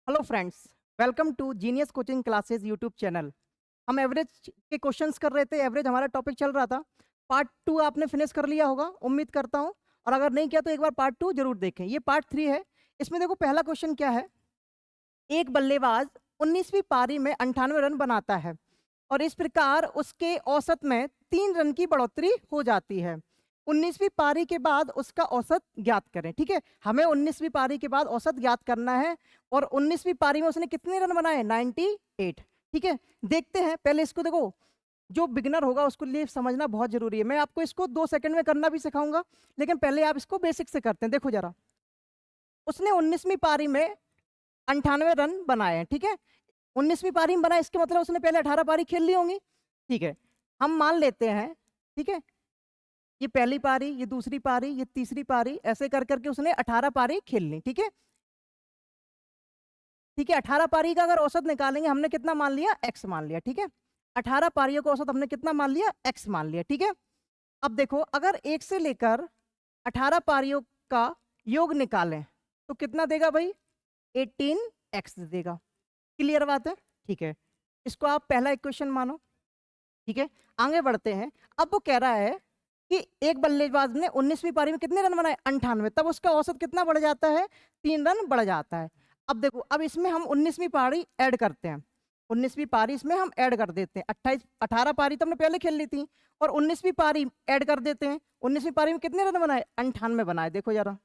Hello friends, welcome to genius coaching classes YouTube channel. हम average के questions कर रहे थे। एवरेज हमारा टॉपिक चल रहा था। पार्ट 2 आपने फिनिश कर लिया होगा, उम्मीद करता हूँ। और अगर नहीं किया तो एक बार पार्ट 2 जरूर देखें। ये पार्ट 3 है। इसमें देखो पहला क्वेश्चन क्या है। एक बल्लेबाज 19वीं पारी में 98 रन बनाता है और इस प्रकार उसके औसत में 3 रन की बढ़ोतरी हो जाती है। 19वीं पारी के बाद उसका औसत ज्ञात करें। ठीक है, हमें 19वीं पारी के बाद औसत ज्ञात करना है। और 19वीं पारी में उसने कितने रन बनाए? 98। ठीक है, देखते हैं। पहले इसको देखो, जो बिगनर होगा उसको लिए समझना बहुत जरूरी है। मैं आपको इसको 2 सेकंड में करना भी सिखाऊंगा, लेकिन पहले आप इसको बेसिक से करते हैं। देखो जरा, उसने 19वीं पारी में 98 रन बनाए हैं। ठीक है, 19वीं पारी में बनाए, इसके मतलब उसने पहले 18 पारी खेल ली होंगी। ठीक है, हम मान लेते हैं। ठीक है, ये पहली पारी, ये दूसरी पारी, ये तीसरी पारी, ऐसे कर करके उसने 18 पारी खेल ली। ठीक है, ठीक है, 18 पारी का अगर औसत निकालेंगे, हमने कितना मान लिया? एक्स मान लिया। ठीक है, 18 पारियों का औसत हमने कितना मान लिया? एक्स मान लिया। ठीक है, अब देखो, अगर 1 से लेकर 18 पारियों का योग निकालें तो कितना देगा भाई? 18x देगा। क्लियर बात है? ठीक है, इसको आप पहला इक्वेशन मानो। ठीक है, आगे बढ़ते हैं। अब वो कह रहा है कि एक बल्लेबाज ने 19वीं पारी में कितने रन बनाए? 98। तब उसका औसत कितना बढ़ जाता है? 3 रन बढ़ जाता है। अब देखो, अब इसमें हम 19वीं पारी ऐड करते हैं। 19वीं पारी इसमें हम ऐड कर देते हैं। 18 पारी तो हमने पहले खेल ली थी, और 19वीं पारी ऐड कर देते हैं। 19वीं पारी में कितने रन बनाए? 98 बनाए। देखो जरा,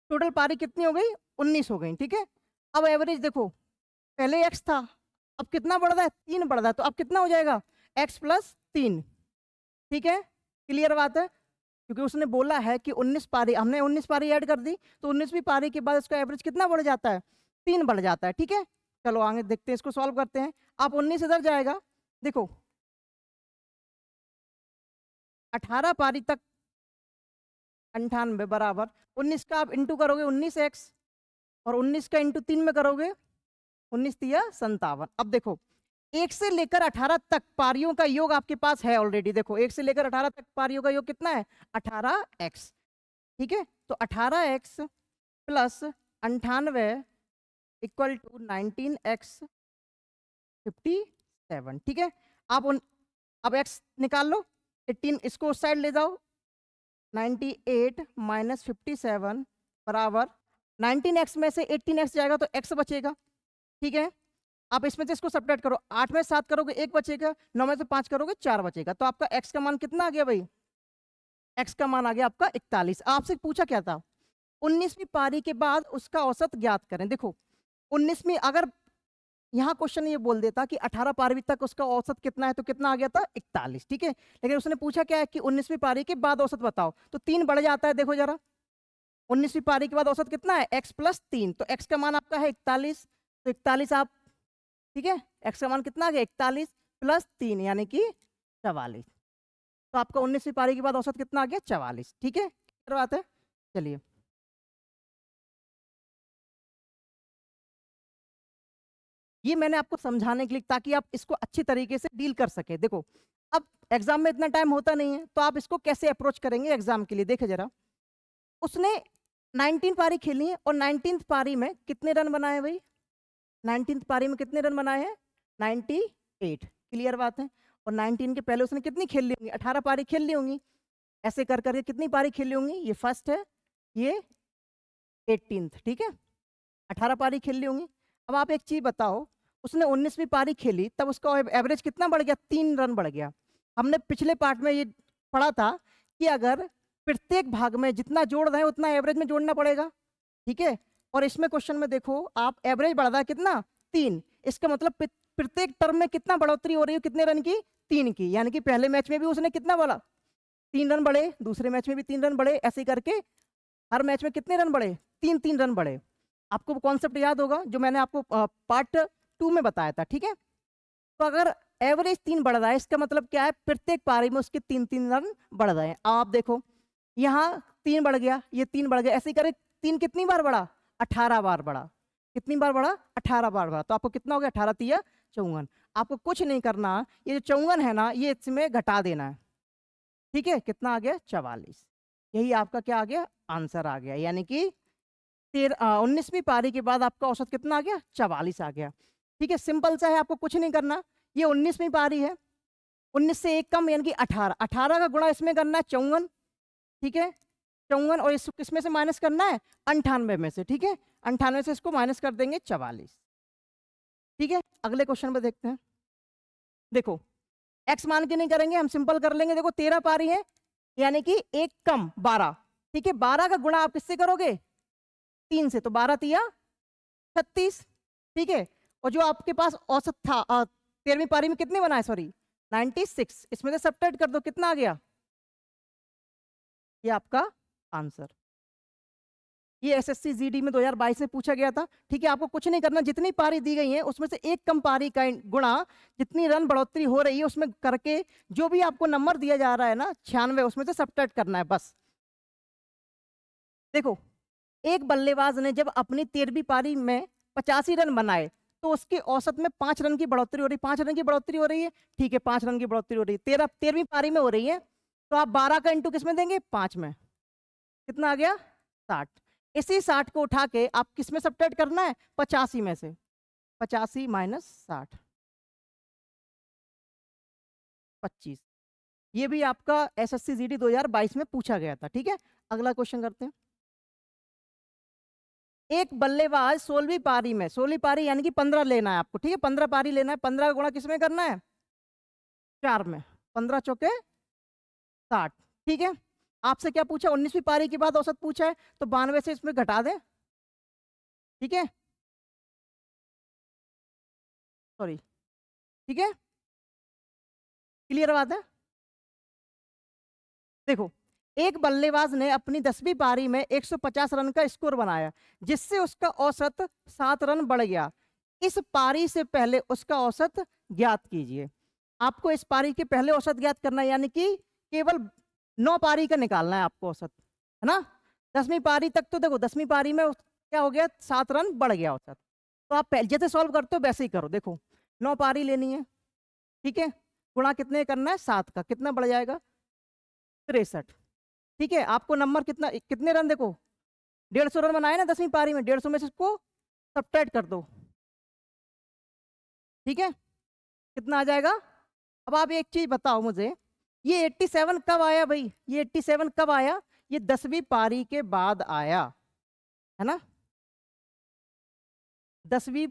टोटल पारी कितनी हो गई? 19 हो गई। ठीक है, अब एवरेज देखो, पहले एक्स था, अब कितना बढ़ रहा है? 3 बढ़ रहा है। तो अब कितना हो जाएगा? x+3। ठीक है, क्लियर बात है? क्योंकि उसने बोला है कि 19 पारी, हमने 19 पारी ऐड कर दी, तो 19वीं पारी के बाद उसका एवरेज कितना बढ़ जाता है? 3 बढ़ जाता है। ठीक है, चलो आगे देखते हैं, इसको सॉल्व करते हैं। आप 19 इधर जाएगा। देखो, 18 पारी तक 98 बराबर 19 का आप इंटू करोगे 19x, और 19 का इंटू 3 में करोगे 19 तिया 57। अब देखो, 1 से लेकर 18 तक पारियों का योग आपके पास है ऑलरेडी। देखो, 1 से लेकर 18 तक पारियों का योग कितना है? 18x। ठीक है, तो 18x plus 98 equal to 19x57। ठीक है, आप अब x निकाल लो। 18 इसको उस साइड ले जाओ। 98 माइनस 57 बराबर 19x में से 18x जाएगा तो x बचेगा। ठीक है, आप इसमें से इसको सब्ट्रैक्ट करो। 8 में 7 करोगे 1 बचेगा, 9 में से 5 करोगे 4 बचेगा। तो आपका x का मान कितना आ गया भाई? x का मान आ गया आपका 41। आपसे पूछा क्या था? 19वीं पारी के बाद उसका औसत ज्ञात करें। देखो, 19वीं, अगर यहाँ क्वेश्चन ये बोल देता कि 18 पारी तक उसका औसत कितना है, तो कितना आ गया था? 41। ठीक है, लेकिन उसने पूछा क्या है कि 19वीं पारी के बाद औसत बताओ, तो 3 बढ़ जाता है। देखो जरा, 19वीं पारी के बाद औसत कितना है? x+3। तो x का मान आपका है 41। तो 41 आप, ठीक है, x का मान कितना आ गया? 41 प्लस 3 यानी कि 44। तो आपका 19वीं पारी के बाद औसत कितना आ गया? 44। ठीक है, क्या बात है? चलिए, ये मैंने आपको समझाने के लिए, ताकि आप इसको अच्छी तरीके से डील कर सके। देखो, अब एग्जाम में इतना टाइम होता नहीं है, तो आप इसको कैसे अप्रोच करेंगे एग्जाम के लिए? देखे जरा, उसने 19 पारी खेली है, और 19th पारी में कितने रन बनाए भाई? 19th पारी में कितने रन बनाए हैं? 98। क्लियर बात है? और 19 के पहले उसने कितनी खेल ली होंगी? 18 पारी खेल ली होंगी। ऐसे कर करके कितनी पारी खेली होंगी? ये फर्स्ट है, ये 18th। ठीक है, 18 पारी खेल ली होंगी। अब आप एक चीज बताओ, उसने 19वीं पारी खेली, तब उसका एवरेज कितना बढ़ गया? 3 रन बढ़ गया। हमने पिछले पार्ट में ये पढ़ा था कि अगर प्रत्येक भाग में जितना जोड़ रहे हैं उतना एवरेज में जोड़ना पड़ेगा। ठीक है, और इसमें क्वेश्चन में देखो, आप एवरेज बढ़ रहा है कितना? 3। इसका मतलब प्रत्येक टर्म में कितना बढ़ोतरी हो रही है? कितने रन की? 3 की। यानी कि पहले मैच में भी उसने कितना बोला? 3 रन बढ़े, दूसरे मैच में भी 3 रन बढ़े, ऐसे करके हर मैच में कितने रन बढ़े? 3 रन बढ़े। आपको कॉन्सेप्ट याद होगा जो मैंने आपको पार्ट 2 में बताया था। ठीक है, तो अगर एवरेज 3 बढ़ रहा है, इसका मतलब क्या है? प्रत्येक पारी में उसके 3-3 रन बढ़ रहे हैं। आप देखो, यहाँ 3 बढ़ गया, ये 3 बढ़ गया, ऐसे ही करे। 3 कितनी बार बढ़ा? 18 बार बढ़ा। कितनी बार बढ़ा? 18 बार बढ़ा। तो आपको कितना हो गया? 18 तिया 54। आपको कुछ नहीं करना, ये जो 54 है ना, ये इसमें घटा देना है। ठीक है, कितना आ गया? 44। यही आपका क्या आ गया? आंसर आ गया। यानी कि 19वीं पारी के बाद आपका औसत कितना आ गया? 44 आ गया। ठीक है, सिंपल सा है, आपको कुछ नहीं करना। ये 19वीं पारी है, 19 से 1 कम यानी कि 18, 18 का गुणा इसमें करना है 54। ठीक है, 54 और इस किसमें से माइनस करना है? 98 में से। ठीक है, 98 से इसको माइनस कर देंगे 44। ठीक है, अगले क्वेश्चन पे देखते हैं। देखो x मान के नहीं करेंगे, हम सिंपल कर लेंगे। देखो 13 पारी है यानी कि 1 कम 12। ठीक है, 12 का गुणा आप किससे करोगे? 3 से, तो 12 तिया 36। ठीक है, और जो आपके पास औसत था 13वीं पारी में कितने बनाए? सॉरी 96, इसमें से सब्ट्रैक्ट कर दो, कितना आ गया? ये आपका आंसर। ये एसएससी जीडी में 2022 में पूछा गया था। ठीक है, आपको कुछ नहीं करना, जितनी पारी दी गई है उसमें से 1 कम पारी का गुणा जितनी रन बढ़ोतरी हो रही है उसमें करके जो भी आपको नंबर दिया जा रहा है ना 96, उसमें से सब्ट्रैक्ट करना है बस। देखो, एक बल्लेबाज ने जब अपनी 13वीं पारी में 85 रन बनाए तो उसके औसत में 5 रन की बढ़ोतरी हो रही है। 5 रन की बढ़ोतरी हो रही है। ठीक है, 5 रन की बढ़ोतरी हो रही है, 13वीं पारी में हो रही है, तो आप 12 का इंटू किस में देंगे? 5 में। कितना आ गया? 60। इसी 60 को उठा के आप किस में सब्ट्रैक्ट करना है? 85 में से। 85 माइनस 60, 25। ये भी आपका एसएससी जीडी 2022 में पूछा गया था। ठीक है, अगला क्वेश्चन करते हैं। एक बल्लेबाज 16वीं पारी में, 16वीं पारी यानी कि 15 लेना है आपको। ठीक है, 15 पारी लेना है, 15 का गुणा किस में करना है? 4 में। 15 चौके 60। ठीक है, आपसे क्या पूछा? 19वीं पारी के बाद औसत पूछा है, तो 92 से इसमें घटा दें। ठीक है, सॉरी, ठीक है, क्लियर बात है? देखो, एक बल्लेबाज ने अपनी 10वीं पारी में 150 रन का स्कोर बनाया जिससे उसका औसत 7 रन बढ़ गया। इस पारी से पहले उसका औसत ज्ञात कीजिए। आपको इस पारी के पहले औसत ज्ञात करना है, यानी कि केवल 9 पारी का निकालना है आपको औसत, है ना? 10वीं पारी तक तो देखो, 10वीं पारी में क्या हो गया? 7 रन बढ़ गया औसत। तो आप जैसे सॉल्व करते हो वैसे ही करो। देखो 9 पारी लेनी है, ठीक है, गुणा कितने करना है? 7 का, कितना बढ़ जाएगा? 63। ठीक है, आपको नंबर कितना, कितने रन? देखो 150 रन बनाए ना 10वीं पारी में, 150 में से इसको सब्ट्रैक्ट कर दो। ठीक है, कितना आ जाएगा? अब आप एक चीज बताओ मुझे, ये 87 कब आया भाई? ये 87 कब आया? ये 10वीं पारी के बाद आया, है ना? 10वीं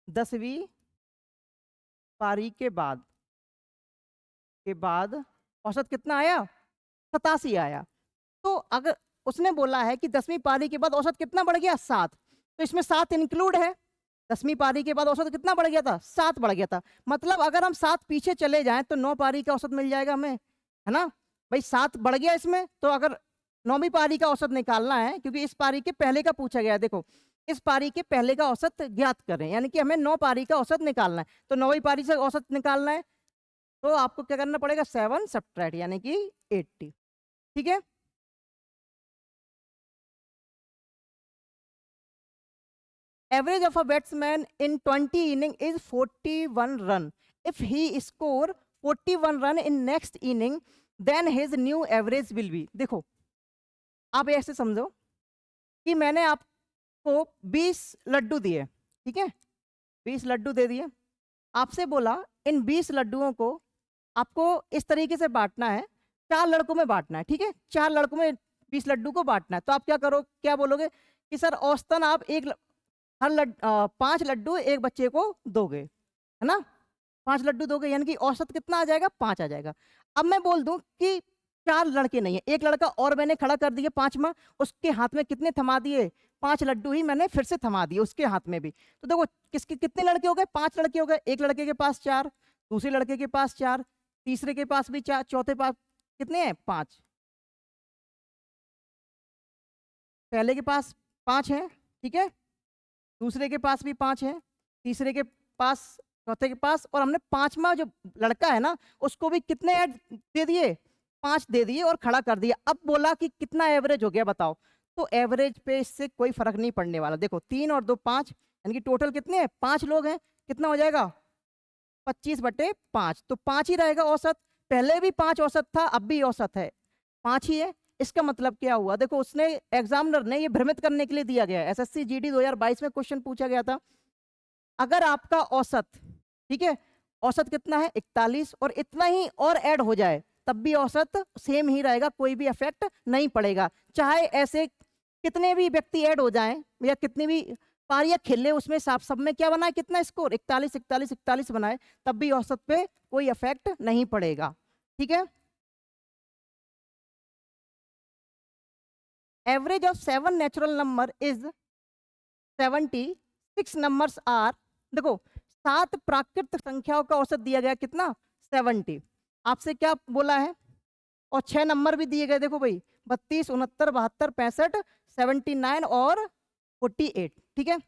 10वीं पारी के बाद औसत कितना आया? 87 आया। तो अगर उसने बोला है कि 10वीं पारी के बाद औसत कितना बढ़ गया? 7, तो इसमें 7 इंक्लूड है। 10वीं पारी के बाद औसत कितना बढ़ गया था? 7 बढ़ गया था। मतलब अगर हम 7 पीछे चले जाएं तो 9 पारी का औसत मिल जाएगा हमें, है ना भाई? 7 बढ़ गया इसमें, तो अगर 9वीं पारी का औसत निकालना है, क्योंकि इस पारी के पहले का पूछा गया है, देखो इस पारी के पहले का औसत ज्ञात करें, यानी कि हमें 9 पारी का औसत निकालना है, तो 9वीं पारी से औसत निकालना है, तो आपको क्या करना पड़ेगा? 7 सब्ट्रैक्ट यानी कि 80। ठीक है, average of a batsman in 20 inning is 41 run. If he score 41 run in next inning, then his new average will be। देखो आप ऐसे समझो कि मैंने आपको 20 लड्डू दिए, ठीक है, 20 लड्डू दे दिए, आपसे बोला इन 20 लड्डुओं को आपको इस तरीके से बांटना है, 4 लड़कों में बांटना है। ठीक है, 4 लड़कों में 20 लड्डू को बांटना है, तो आप क्या करो, क्या बोलोगे कि सर औसतन आप हर 5 लड्डू एक बच्चे को दोगे, है ना? 5 लड्डू दोगे यानी कि औसत कितना आ जाएगा? 5 आ जाएगा। अब मैं बोल दूं कि 4 लड़के नहीं है, एक लड़का और मैंने खड़ा कर दिया 5वां, उसके हाथ में कितने थमा दिए? 5 लड्डू ही मैंने फिर से थमा दिए उसके हाथ में भी। तो देखो किसके कितने लड़के हो गए? 5 लड़के हो गए। एक लड़के के पास 4, दूसरे लड़के के पास 4, तीसरे के पास भी 4, चौथे पास कितने हैं? 5। पहले के पास 5 है, ठीक है, दूसरे के पास भी 5 है, तीसरे के पास, चौथे के पास, और हमने 5वां जो लड़का है ना उसको भी कितने ऐड दे दिए? 5 दे दिए और खड़ा कर दिया। अब बोला कि कितना एवरेज हो गया बताओ, तो एवरेज पे इससे कोई फर्क नहीं पड़ने वाला। देखो 3 और 2 5, यानी कि टोटल कितने हैं? 5 लोग हैं, कितना हो जाएगा? 25/5, तो 5 ही रहेगा औसत। पहले भी 5 औसत था, अब भी औसत है, 5 ही है। इसका मतलब क्या हुआ, देखो उसने एग्जामिनर ने ये भ्रमित करने के लिए दिया गया है। एसएससी जीडी 2022 में क्वेश्चन पूछा गया था, अगर आपका औसत, ठीक है, औसत कितना है 41, और इतना ही और ऐड हो जाए तब भी औसत सेम ही रहेगा, कोई भी इफेक्ट नहीं पड़ेगा। चाहे ऐसे कितने भी व्यक्ति ऐड हो जाएं या कितनी भी पारियां खेले, उसमें सब में क्या बनाए, कितना स्कोर 41 41 41 बनाए, तब भी औसत पे कोई इफेक्ट नहीं पड़ेगा। ठीक है, average of 7 natural number is 70, 6 numbers are, देखो 7 प्राकृतिक संख्याओं का औसत दिया गया कितना 70, आपसे क्या बोला है, और 6 नंबर भी दिए गए, देखो भाई 32, 69, 72, 65, 79 और 48। ठीक है,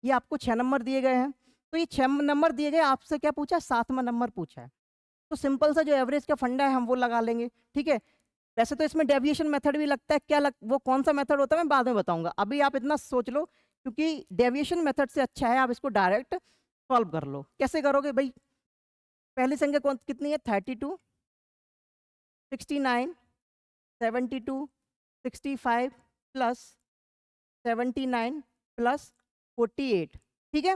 ये आपको 6 नंबर दिए गए हैं, तो ये 6 नंबर दिए गए, आपसे क्या पूछा, 7वां नंबर पूछा है, तो सिंपल सा जो एवरेज का फंडा है हम वो लगा लेंगे। ठीक है, वैसे तो इसमें डेविएशन मेथड भी लगता है, वो कौन सा मेथड होता है मैं बाद में बताऊंगा, अभी आप इतना सोच लो, क्योंकि डेविएशन मेथड से अच्छा है आप इसको डायरेक्ट सॉल्व कर लो। कैसे करोगे भाई, पहली संख्या कौन कितनी है, 32, 69, 72, 65 प्लस 79 प्लस 48। ठीक है,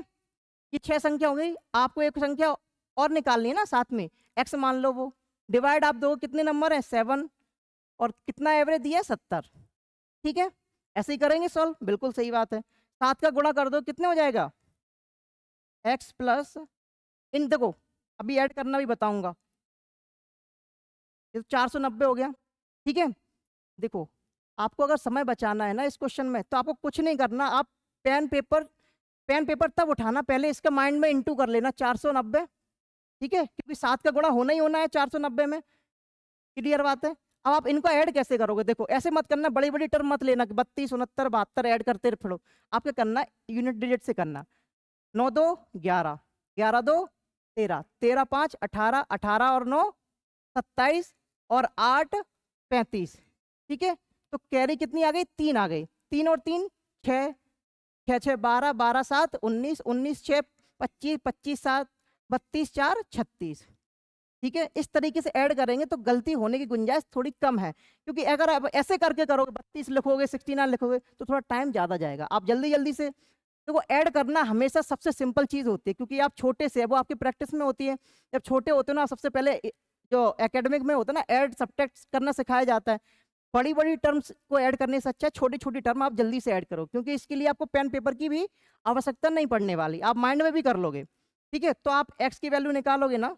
ये 6 संख्या हो गई, आपको एक संख्या और निकालनी है ना साथ में, एक्स मान लो, वो डिवाइड आप दो, कितने नंबर है 7, और कितना एवरेज दिया 70। ठीक है, ऐसे ही करेंगे सॉल्व, बिल्कुल सही बात है, 7 का गुणा कर दो, कितने हो जाएगा x प्लस, इन देखो अभी ऐड करना भी बताऊंगा, ये तो 490 हो गया। ठीक है, देखो आपको अगर समय बचाना है ना इस क्वेश्चन में, तो आपको कुछ नहीं करना, आप पेन पेपर तब उठाना, पहले इसका माइंड में इंटू कर लेना 490। ठीक है, क्योंकि 7 का गुणा होना ही होना है 490 में, क्लियर बात है। अब आप इनको ऐड कैसे करोगे, देखो ऐसे मत करना, बड़ी बड़ी टर्म मत लेना कि 32, 69, 72 ऐड करते फिरो, आप क्या करना, यूनिट डिजिट से करना, 9 2 11, 11 2 13, 13 5 18, 18 और 9 27, और 8 35। ठीक है, तो कैरी कितनी आ गई, 3 आ गई, 3 और 3 6, 6 6 12, 12 7 19, 19 6 25, 25 7 32 4 36। ठीक है, इस तरीके से ऐड करेंगे तो गलती होने की गुंजाइश थोड़ी कम है, क्योंकि अगर आप ऐसे करके करोगे 32 लिखोगे 69 लिखोगे तो थोड़ा टाइम ज़्यादा जाएगा। आप जल्दी जल्दी से देखो, ऐड करना हमेशा सबसे सिंपल चीज़ होती है, क्योंकि आप छोटे से, वो आपकी प्रैक्टिस में होती है, जब छोटे होते हो ना सबसे पहले जो एकेडमिक में होता है ना, ऐड सब्ट्रैक्ट करना सिखाया जाता है, बड़ी बड़ी टर्म्स को ऐड करने से अच्छा छोटी छोटी टर्म आप जल्दी से ऐड करो, क्योंकि इसके लिए आपको पेन पेपर की भी आवश्यकता नहीं पड़ने वाली, आप माइंड में भी कर लोगे। ठीक है, तो आप एक्स की वैल्यू निकालोगे ना,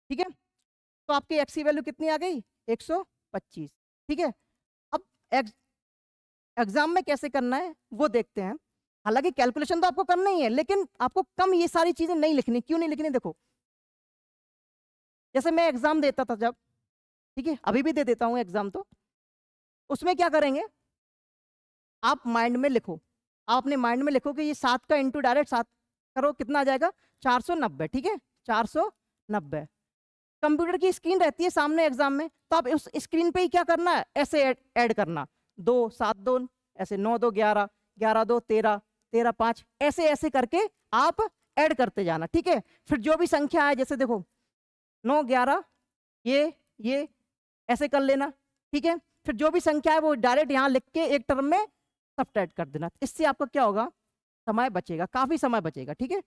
ठीक है, तो आपकी एक्स की वैल्यू कितनी आ गई 125। ठीक है, अब एग्जाम में कैसे करना है वो देखते हैं, हालांकि कैलकुलेशन तो आपको करना ही है, लेकिन आपको कम ये सारी चीजें नहीं लिखनी। क्यों नहीं लिखनी, देखो जैसे मैं एग्जाम देता था जब, ठीक है अभी भी दे देता हूँ एग्जाम, तो उसमें क्या करेंगे, आप माइंड में लिखो, आप अपने माइंड में लिखो कि ये 7 का इंटू डायरेक्ट 7 करो, कितना आ जाएगा 490। ठीक है, 490, कंप्यूटर की स्क्रीन रहती है सामने एग्जाम में, तो आप उस स्क्रीन पे ही क्या करना है, ऐसे ऐड करना, 2 7 2, ऐसे 9 2 11, 11 2 13, 13 5, ऐसे ऐसे करके आप ऐड करते जाना। ठीक है, फिर जो भी संख्या है, जैसे देखो 9 11, ये ऐसे कर लेना। ठीक है, फिर जो भी संख्या है वो डायरेक्ट यहाँ लिख के एक टर्म में सब्ट्रैक्ट कर देना, इससे आपका क्या होगा, समय बचेगा, काफी समय बचेगा। ठीक है,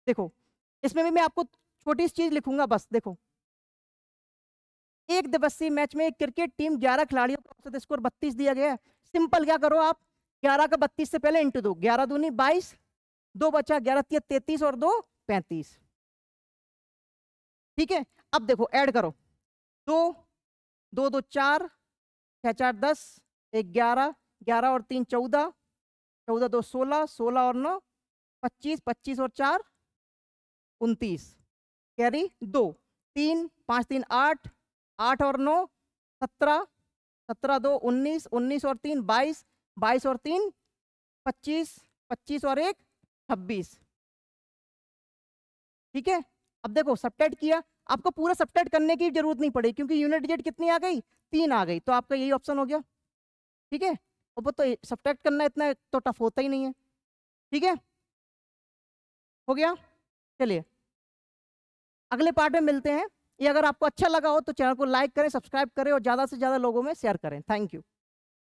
देखो इसमें भी मैं आपको छोटी सी चीज लिखूंगा, बस देखो, एक दिवसीय मैच में क्रिकेट टीम 11 खिलाड़ियों का औसत स्कोर 32 दिया गया है। सिंपल क्या करो आप, 11 का 32 से पहले इंटू दो, 11 दूनी 22, 2 बचा, 11 तिया 33 और 2 35। ठीक है, अब देखो ऐड करो, 2 2 2 4, 6 4 10, 11, 11 और 3 14, 14 2 16, 16 और 9 25, 25 और 4 29, कैरी 2, 3 5 3 8, 8 और 9 17, 17 2 19, 19 और 3 22, 22 और 3 25, 25 और 1 26। ठीक है, अब देखो सब्ट्रैक्ट किया, आपको पूरा सब्ट्रैक्ट करने की जरूरत नहीं पड़ी, क्योंकि यूनिट डिजिट कितनी आ गई 3 आ गई, तो आपका यही ऑप्शन हो गया। ठीक है, और वो तो सब्ट्रैक्ट करना इतना तो टफ होता ही नहीं है। ठीक है, हो गया। चलिए अगले पार्ट में मिलते हैं। ये अगर आपको अच्छा लगा हो तो चैनल को लाइक करें, सब्सक्राइब करें और ज़्यादा से ज़्यादा लोगों में शेयर करें। Thank you.